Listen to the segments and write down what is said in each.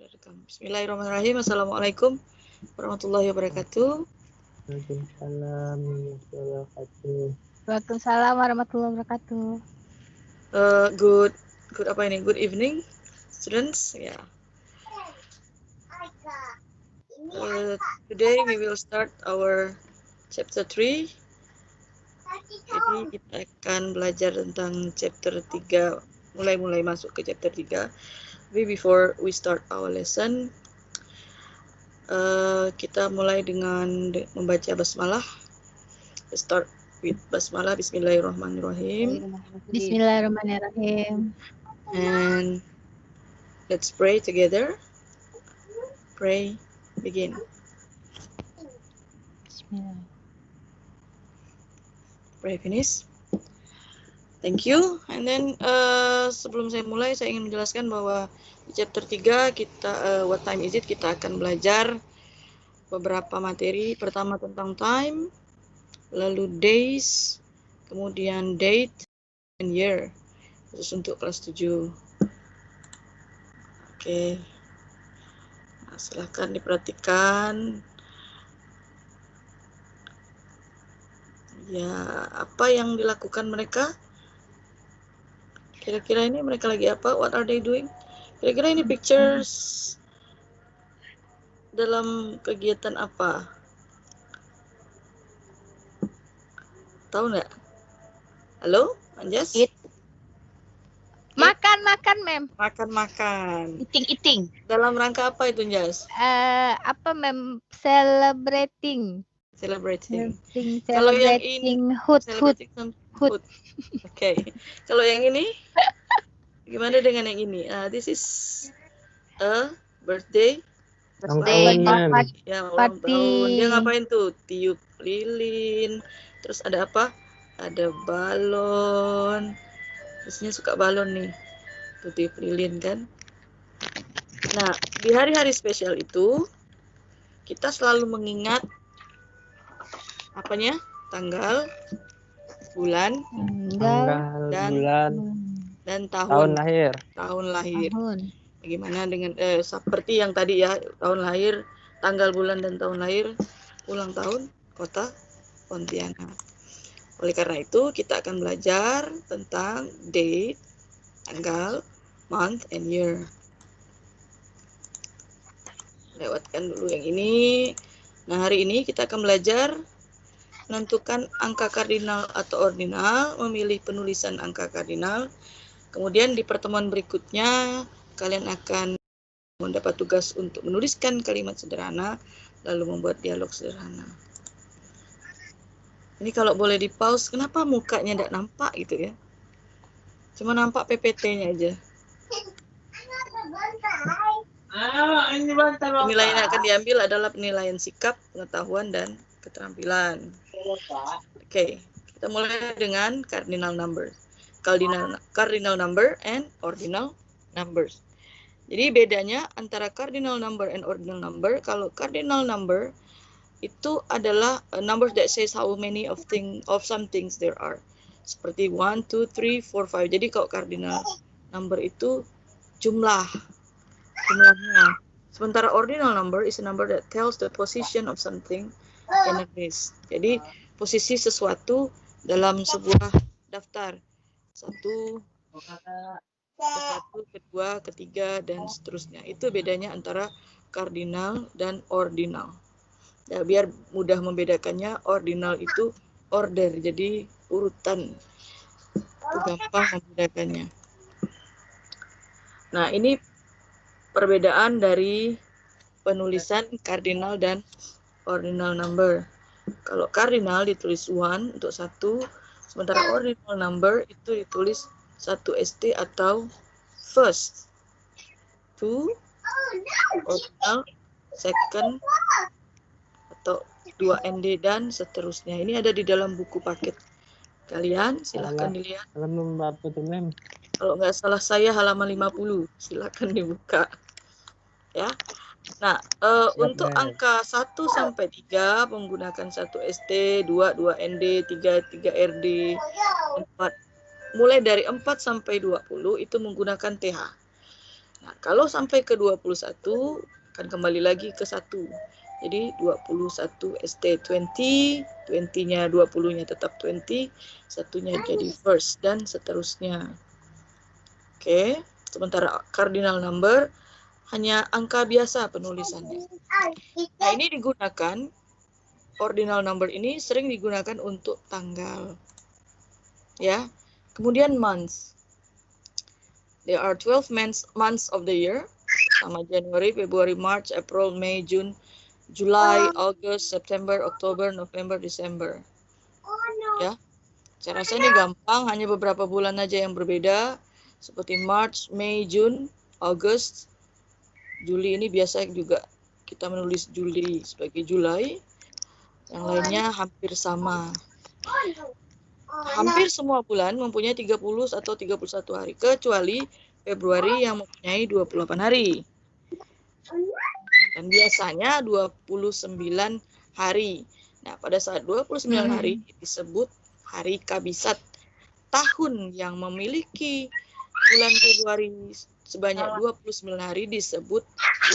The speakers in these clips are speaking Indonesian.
Bismillahirrahmanirrahim. Assalamualaikum warahmatullahi wabarakatuh. Waalaikumsalam warahmatullahi wabarakatuh. Waalaikumsalam warahmatullahi wabarakatuh. Good apa ini? Good evening, students. Ya. Today we will start our chapter 3. Jadi kita akan belajar tentang chapter 3, mulai masuk ke chapter 3. Tapi before we start our lesson, kita mulai dengan membaca basmalah. Let's start with basmalah. Bismillahirrahmanirrahim. Bismillahirrahmanirrahim. And let's pray together. Pray, begin. Bismillah. Pray, finish. Thank you. And then sebelum saya mulai, saya ingin menjelaskan bahwa di chapter 3 kita what time is it? Kita akan belajar beberapa materi. Pertama tentang time, lalu days, kemudian date and year. Khusus untuk kelas 7. Oke. Nah, silahkan diperhatikan. Ya, apa yang dilakukan mereka? Kira-kira ini mereka lagi apa? What are they doing? Kira-kira ini pictures dalam kegiatan apa? Tahu nggak? Halo, Anjas? Makan, mem. Makan. Eating. Dalam rangka apa itu, Anjas? Apa, mem? Celebrating. Kalau yang ini Hood. Oke. Kalau yang ini gimana dengan yang ini? This is a birthday Party. ya, ulang tahun. Dia ngapain tuh? Tiup lilin. Terus ada apa? Ada balon. Biasanya suka balon nih. Tuh, tiup lilin kan. Nah, di hari-hari spesial itu kita selalu mengingat apanya? Tanggal, bulan, dan tahun lahir. Bagaimana dengan seperti yang tadi ya, tahun lahir, tanggal, bulan, dan tahun lahir, ulang tahun kota Pontianak. Oleh karena itu kita akan belajar tentang date, tanggal, month, and year. Lewatkan dulu yang ini. Nah, hari ini kita akan belajar menentukan angka kardinal atau ordinal, memilih penulisan angka kardinal. Kemudian di pertemuan berikutnya kalian akan mendapat tugas untuk menuliskan kalimat sederhana lalu membuat dialog sederhana. Ini kalau boleh di pause, kenapa mukanya tidak nampak gitu ya? Cuma nampak PPT-nya aja. Penilaian yang akan diambil adalah penilaian sikap, pengetahuan, dan keterampilan. Oke, kita mulai dengan cardinal number. Cardinal number and ordinal numbers. Jadi bedanya antara cardinal number and ordinal number, kalau cardinal number itu adalah numbers that says how many of some things there are. Seperti 1, 2, 3, 4, 5. Jadi kalau cardinal number itu jumlahnya. Sementara ordinal number is a number that tells the position of something in a list. Jadi posisi sesuatu dalam sebuah daftar. 1, kedua, ketiga, dan seterusnya. Itu bedanya antara cardinal dan ordinal. Ya, biar mudah membedakannya, ordinal itu order, jadi urutan. Itu gampang membedakannya. Nah, ini perbedaan dari penulisan cardinal dan ordinal number. Kalau cardinal ditulis 1 untuk 1, sementara ordinal number itu ditulis 1 ST atau first, 2 ordinal, second atau 2 ND, dan seterusnya. Ini ada di dalam buku paket kalian, silahkan dilihat. Kalau nggak salah saya halaman 50, silahkan dibuka. Ya. Nah, untuk angka 1 sampai 3 menggunakan 1 ST, 2 ND, 3 RD, 4. Mulai dari 4 sampai 20 itu menggunakan TH. Nah, kalau sampai ke 21 akan kembali lagi ke 1. Jadi 21 ST 20, 20-nya 20-nya tetap 20, satunya jadi first dan seterusnya. Oke, sementara cardinal number hanya angka biasa penulisannya. Nah, ini digunakan, ordinal number ini sering digunakan untuk tanggal. Ya. Kemudian months. There are 12 months of the year. Sama January, February, March, April, May, June, July, August, September, Oktober, November, December. Ya. Saya rasa ini gampang, hanya beberapa bulan aja yang berbeda. Seperti March, May, June, August, Juli ini biasa juga kita menulis Juli sebagai Julai. Yang lainnya hampir sama. Hampir semua bulan mempunyai 30 atau 31 hari, kecuali Februari yang mempunyai 28 hari. Dan biasanya 29 hari. Nah, pada saat 29 hari disebut hari kabisat. Tahun yang memiliki bulan Februari sebanyak 29 hari disebut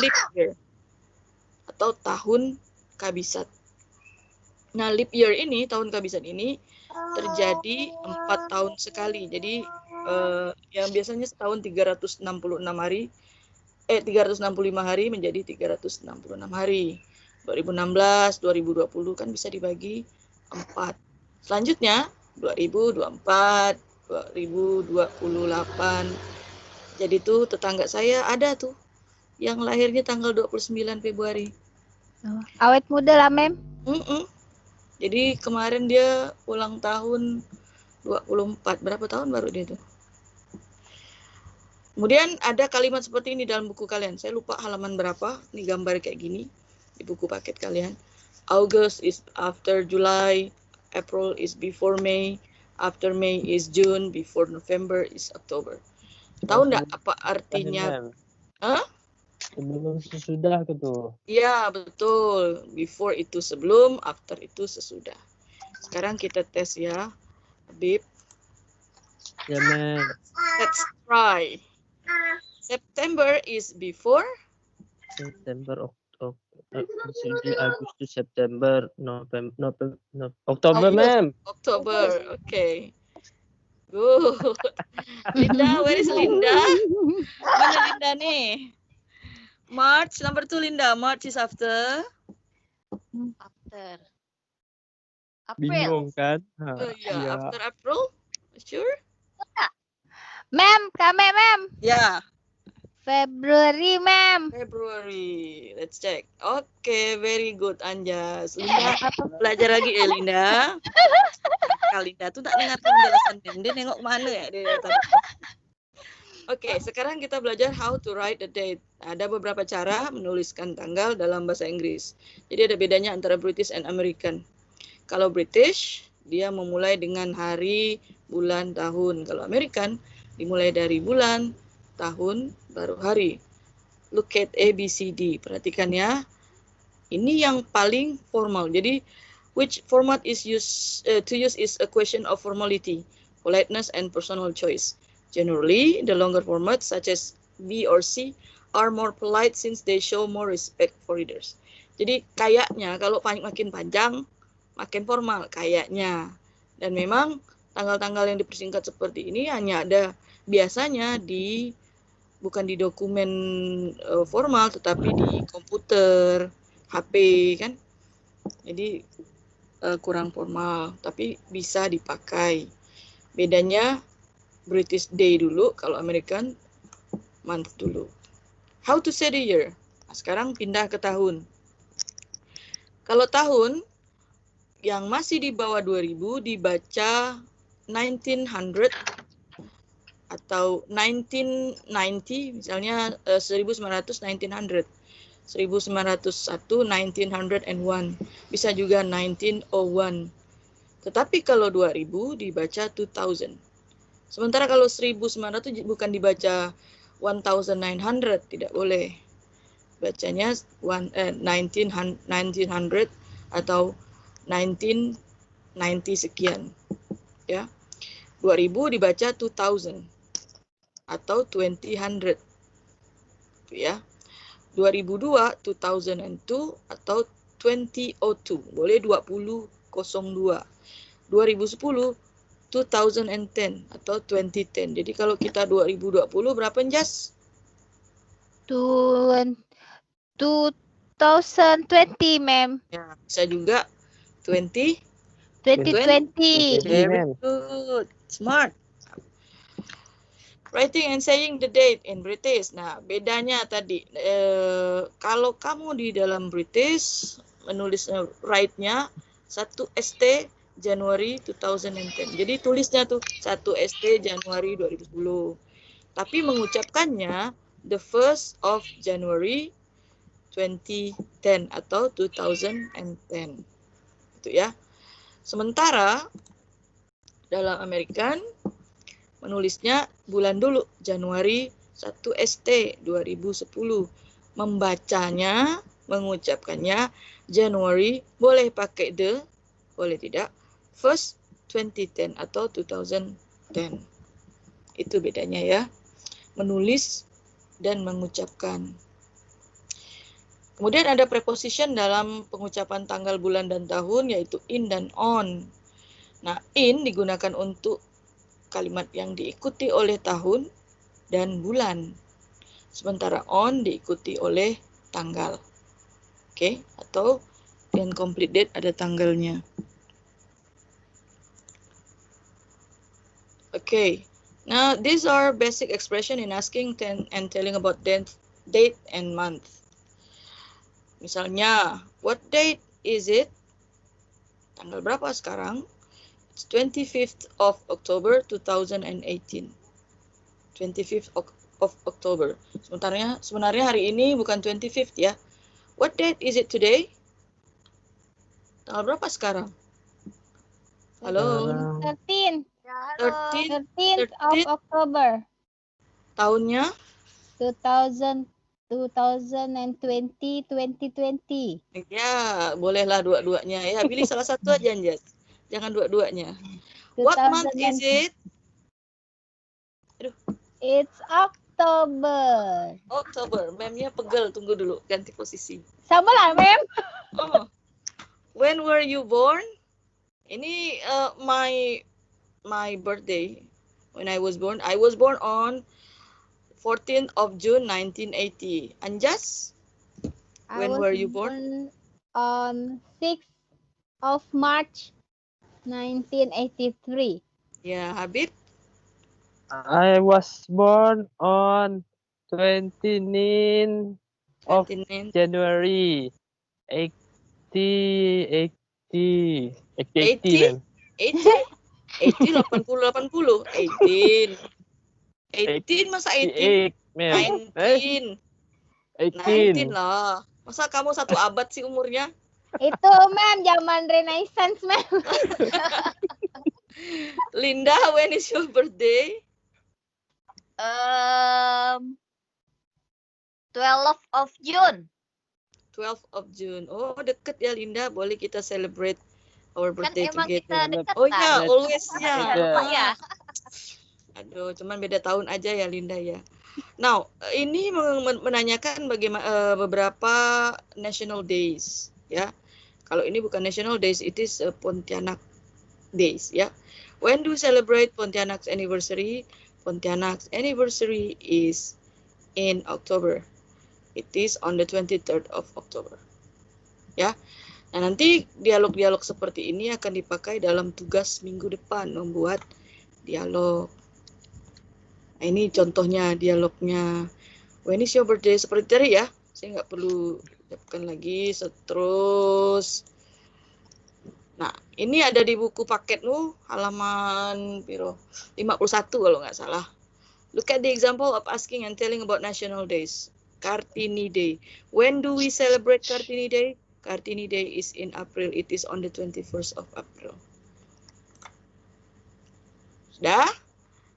leap year atau tahun kabisat. Nah, leap year ini, tahun kabisat ini terjadi 4 tahun sekali. Jadi yang biasanya setahun 365 hari 365 hari menjadi 366 hari. 2016, 2020 kan bisa dibagi 4. Selanjutnya 2024, 2028. Jadi tuh tetangga saya ada tuh yang lahirnya tanggal 29 Februari. Awet muda lah, Mem. Jadi kemarin dia ulang tahun 24. Berapa tahun baru dia tuh? Kemudian ada kalimat seperti ini dalam buku kalian. Saya lupa halaman berapa. Ini gambar kayak gini di buku paket kalian. August is after July. April is before May. After May is June. Before November is October. Tahu nggak apa artinya? Hah? Sebelum sesudah gitu. Iya, betul. Before itu sebelum, after itu sesudah. Sekarang kita tes ya, Habib. Ya, Mem. Let's try. September is before. September, Agustus, September, November, Oktober, Mem. Oktober, okay. Good. Linda, where is Linda? Mana Linda nih? March, number 2 Linda. March is after. April. Bingung kan? Yeah, after April. Sure? Mem, kame Mem. Ya. Februari, Mem. February. Let's check. Okay, very good Anjas. Linda, belajar lagi ya Linda. Linda tuh tak dengar penjelasan dia nengok mana ya dia tadi. Oke, sekarang kita belajar how to write the date. Ada beberapa cara menuliskan tanggal dalam bahasa Inggris. Jadi ada bedanya antara British and American. Kalau British, dia memulai dengan hari, bulan, tahun. Kalau American, dimulai dari bulan, tahun, baru hari. Look at A, B, C, D. Perhatikan ya. Ini yang paling formal. Jadi, which format is to use is a question of formality, politeness, and personal choice. Generally, the longer formats such as B or C are more polite since they show more respect for readers. Jadi kayaknya kalau makin panjang, makin formal kayaknya. Dan memang tanggal-tanggal yang dipersingkat seperti ini hanya ada biasanya bukan di dokumen formal, tetapi di komputer, HP kan. Jadi kurang formal, tapi bisa dipakai. Bedanya British day dulu, kalau American month dulu. How to say the year? Nah, sekarang pindah ke tahun. Kalau tahun yang masih di bawah 2000 dibaca 1900 atau 1990, misalnya 1900, 1900. 1901, 1901. Bisa juga 1901. Tetapi kalau 2000 dibaca 2000. Sementara kalau 1900 bukan dibaca 1900, tidak boleh. Bacanya 1900 atau 1990 sekian. Ya. 2000 dibaca 2000 atau 2000. Itu ya. 2002, 2002 atau 2002. Boleh 2002. 2010, 2010 atau 2010. Jadi kalau kita 2020 berapa, Jas? 2020, ma'am. Ya, bisa juga 20. 2020. Very ma'am. good. Smart. Writing and saying the date in British. Nah, bedanya tadi. Kalau kamu di dalam British, menulis write-nya 1 ST Januari 2010. Jadi tulisnya tuh 1 ST Januari 2010. Tapi mengucapkannya the 1st of January 2010 atau 2010. Itu ya. Sementara dalam American menulisnya bulan dulu, Januari 1 ST 2010. Membacanya, mengucapkannya Januari, boleh pakai the, boleh tidak, 1st 2010 atau 2010. Itu bedanya ya, menulis dan mengucapkan. Kemudian ada preposition dalam pengucapan tanggal, bulan, dan tahun, yaitu in dan on. Nah, in digunakan untuk kalimat yang diikuti oleh tahun dan bulan. Sementara on diikuti oleh tanggal. Oke, atau yang complete date ada tanggalnya. Okay, now these are basic expression in asking and telling about date and month. Misalnya, what date is it? Tanggal berapa sekarang? It's 25th of October 2018. 25th of October. Sebenarnya hari ini bukan 25th ya. What date is it today? Tanggal berapa sekarang? Halo? 13th 13th of October tahunnya? 2020. Ya, bolehlah dua-duanya ya. Pilih salah satu aja, Anjas. Jangan dua-duanya. What month is it? Aduh. It's October. October. Memnya pegel. Tunggu dulu. Ganti posisi. Sama lah, ma'am. Oh. When were you born? Ini my birthday. When I was born on 14th of June 1980. Anjas? When were you born? On 6th of March 1983. Ya, Habib? I was born on 29 of 29. January 80, 80? ma'am. 80, 80, 80, 18 masa 18? 88, ma'am. 19. 19 18. lah. Masa kamu satu abad sih umurnya? Itu, ma'am, zaman Renaissance, ma'am. Linda, when is your birthday? 12th of June. 12th of June. Oh, deket ya Linda. Boleh kita celebrate our Kan birthday emang kita together. dekat. Oh ya, always ya. Lupa ya. Aduh, cuman beda tahun aja ya Linda ya. Now, ini menanyakan bagaimana beberapa national days ya. Kalau ini bukan national days, it is Pontianak days ya. When do you celebrate Pontianak's anniversary? Pontianak's anniversary is in October. It is on the 23rd of October. Ya. Nah, nanti dialog-dialog seperti ini akan dipakai dalam tugas minggu depan, membuat dialog. Nah, ini contohnya dialognya. When is your birthday? Seperti tadi ya. Saya nggak perlu ucapkan lagi. Terus. Nah, ini ada di buku paketmu, halaman 51 kalau nggak salah. Look at the example of asking and telling about national days. Kartini Day. When do we celebrate Kartini Day? Kartini Day is in April. It is on the 21st of April. Sudah?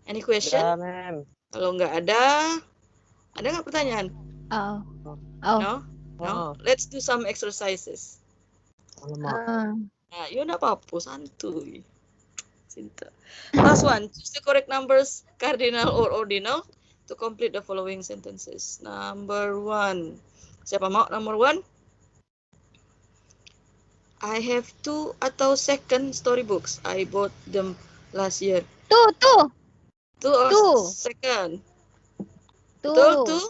Any question? Ya, ma'am. Kalau nggak ada nggak pertanyaan? Oh. No? No? Let's do some exercises. Nah, yun apa-apa, santuy. Cinta. Last one, choose the correct numbers, cardinal or ordinal. to complete the following sentences. Number 1. Siapa mau number 1? I have 2 atau second storybooks. I bought them last year. Tuh. 2 or Two. second? Tuh. Betul tuh?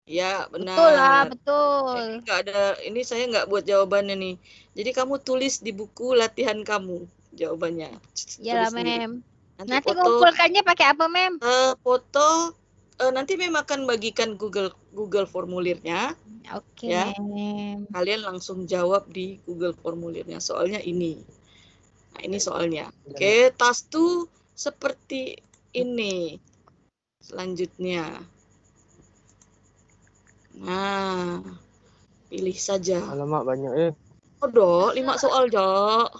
Ya, benar. Betul lah, betul. Ini nggak ada, ini saya nggak buat jawabannya nih. Jadi kamu tulis di buku latihan kamu jawabannya. Ya lah, Tulis sendiri. Mem. Nanti Nanti foto, ngumpulkannya pakai apa, Mem? foto. Nanti Mem akan bagikan Google formulirnya. Oke, Ya. Mem. Kalian langsung jawab di Google formulirnya. Soalnya ini. Nah, ini soalnya. Oke, task 2 seperti ini. Selanjutnya. Nah, pilih saja. Alamak banyak Oh, Dok, 5 soal, Dok.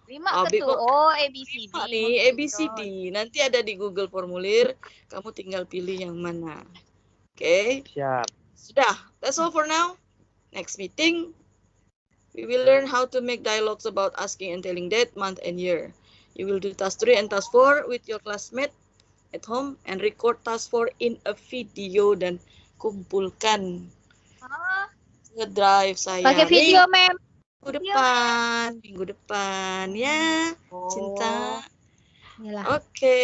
5 Habis ke tuh. kok. Oh, ABCD. Pak nih, ABCD. Nanti ada di Google formulir. Kamu tinggal pilih yang mana. Oke. Siap. Sudah. That's all for now. Next meeting, we will learn how to make dialogues about asking and telling date, month, and year. You will do task 3 and task 4 with your classmate at home and record task 4 in a video dan kumpulkan ke drive saya. Pakai video, Mem. Minggu depan ya, Cinta. Yalah. Oke.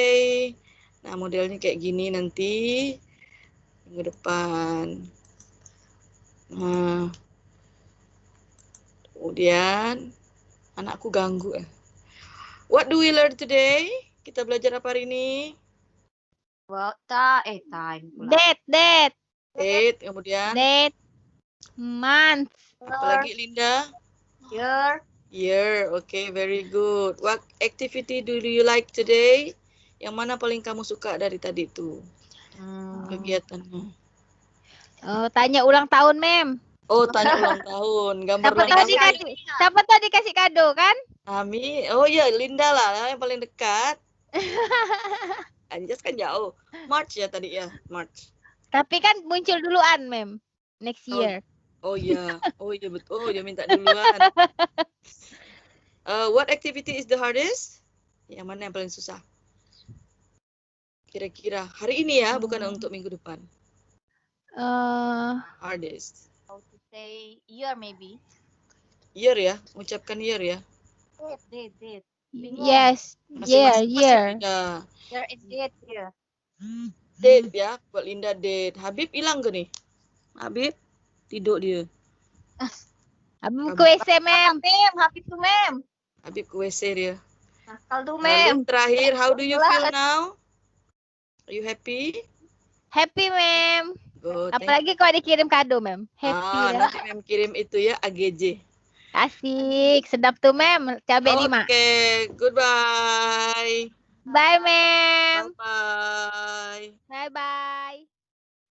Nah, modelnya kayak gini nanti minggu depan. Nah, kemudian anakku ganggu. What do we learn today? Kita belajar apa hari ini? Well, time pula. Date. Date, kemudian Date. Month. apalagi Linda? Year. Year. Okay, very good. What activity do you like today? Yang mana paling kamu suka dari tadi itu? Kegiatannya. Oh, tanya ulang tahun, Mem. Oh, tanya ulang tahun. Gambar Siapa ulang tahu tahun. dikasih kado kan? Ami, oh iya, Linda lah yang paling dekat. Anjas kan jauh. March ya tadi ya, March. Tapi kan muncul duluan, Mem. Next Oh. year. Oh iya betul. Oh, dia minta duluan. What activity is the hardest? Yang mana yang paling susah? Kira-kira hari ini ya, bukan untuk minggu depan. Hardest. How to say year maybe. Year ya, ucapkan year ya. Date. Yes. Masing-masing Year. beda. There is date here. Date ya, buat Linda date. Habib hilang ke nih? Habib tidur dia. Habis ke WC, Mem. Happy to mem. Habib ke WC dia. Nakal tuh Lalu mem. terakhir, how do you feel now? Are you happy? Happy, Mem. Good. Apalagi kalau dikirim kado, Mem. Happy lah. Nanti Mem kirim itu ya, AGJ. Asik. Sedap tuh, Mem. Cabai 5. Oke, goodbye. Bye, Mem. Bye-bye. Bye-bye.